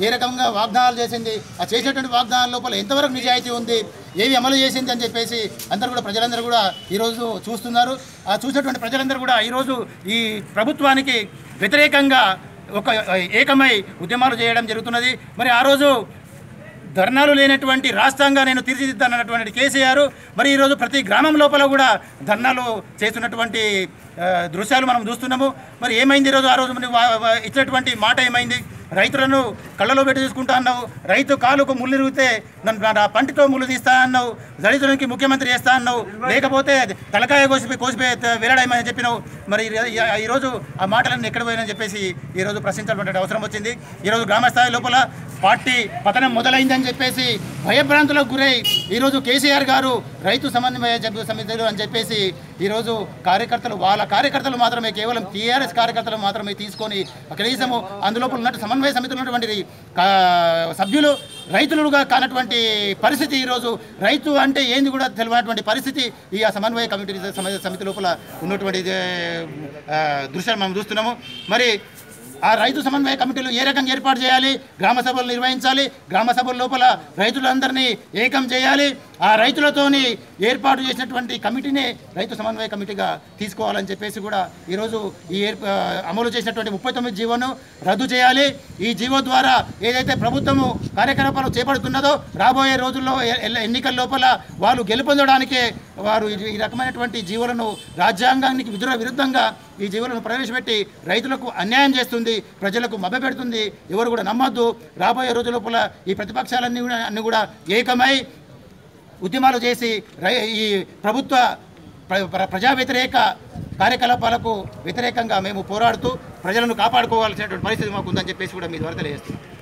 ఏ రకంగా వాగ్దానాలు చేసింది, ఆ చేసేటువంటి వాగ్దానాల లోపల ఎంతవరకు నిజాయితీ ఉంది, ఏవి అమలు చేసింది అని చెప్పేసి అందరూ కూడా ప్రజలందరూ కూడా ఈరోజు చూస్తున్నారు. ఆ చూసినటువంటి ప్రజలందరూ కూడా ఈరోజు ఈ ప్రభుత్వానికి వ్యతిరేకంగా ఒక ఏకమై ఉద్యమాలు చేయడం జరుగుతున్నది. మరి ఆ రోజు ధర్నాలు లేనటువంటి రాష్ట్రంగా నేను తీర్చిదిద్దానన్నటువంటి కేసీఆర్ మరి ఈరోజు ప్రతి గ్రామం లోపల కూడా ధర్నాలు చేస్తున్నటువంటి దృశ్యాలు మనం చూస్తున్నాము. మరి ఏమైంది ఈరోజు? ఆ రోజు ఇచ్చినటువంటి మాట ఏమైంది? రైతులను కళ్ళలో పెట్టి చూసుకుంటా అన్నావు, రైతు కాలుకు ముళ్ళు ఇరిగితే నా పంటితో ముళ్ళు తీస్తా అన్నావు, దళితులకి ముఖ్యమంత్రి చేస్తా అన్నావు, లేకపోతే తలకాయ కోసిపోయి వేలాడమని చెప్పినావు. మరి ఈరోజు ఆ మాటలన్నీ ఎక్కడ పోయినని చెప్పేసి ఈరోజు ప్రశ్నించాల్సిన అవసరం వచ్చింది. ఈరోజు గ్రామస్థాయి లోపల పార్టీ పతనం మొదలైందని చెప్పేసి భయభ్రాంతులకు గురై ఈరోజు కేసీఆర్ గారు రైతు సమన్వయ సమితులు అని చెప్పేసి ఈరోజు వాళ్ళ కార్యకర్తలు మాత్రమే, కేవలం టీఆర్ఎస్ కార్యకర్తలు మాత్రమే తీసుకొని కనీసము అందులోపల ఉన్నట్టు సమన్వయ సమితులు ఉన్నటువంటి సభ్యులు రైతులుగా కానటువంటి పరిస్థితి, ఈరోజు రైతు అంటే ఏంది కూడా తెలియనటువంటి పరిస్థితి ఈ సమన్వయ కమిటీ సమితి లోపల ఉన్నటువంటి దృశ్యాలు మనం చూస్తున్నాము. మరి ఆ రైతు సమన్వయ కమిటీలు ఏ రకంగా ఏర్పాటు చేయాలి, గ్రామ సభలు నిర్వహించాలి, గ్రామ సభల లోపల రైతులందరినీ ఏకం చేయాలి, ఆ రైతులతోని ఏర్పాటు చేసినటువంటి కమిటీనే రైతు సమన్వయ కమిటీగా తీసుకోవాలని చెప్పేసి కూడా ఈరోజు ఈ అమలు చేసినటువంటి 39 జీవోను రద్దు చేయాలి. ఈ జీవో ద్వారా ఏదైతే ప్రభుత్వము కార్యకలాపాలు చేపడుతున్నదో రాబోయే రోజుల్లో ఎన్నికల లోపల వాళ్ళు గెలుపొందడానికే వారు ఈ రకమైనటువంటి జీవోలను రాజ్యాంగానికి విరుద్ధంగా ఈ జీవులను ప్రవేశపెట్టి రైతులకు అన్యాయం చేస్తుంది, ప్రజలకు మభ్యపెడుతుంది. ఎవరు కూడా నమ్మొద్దు. రాబోయే రోజుల లోపల ఈ ప్రతిపక్షాలన్నీ కూడా ఏకమై ఉద్యమాలు చేసి ఈ ప్రభుత్వ ప్రజా వ్యతిరేక కార్యకలాపాలకు వ్యతిరేకంగా మేము పోరాడుతూ ప్రజలను కాపాడుకోవాల్సినటువంటి పరిస్థితి మాకు ఉందని చెప్పేసి కూడా మీ ద్వారా తెలియజేస్తున్నాం.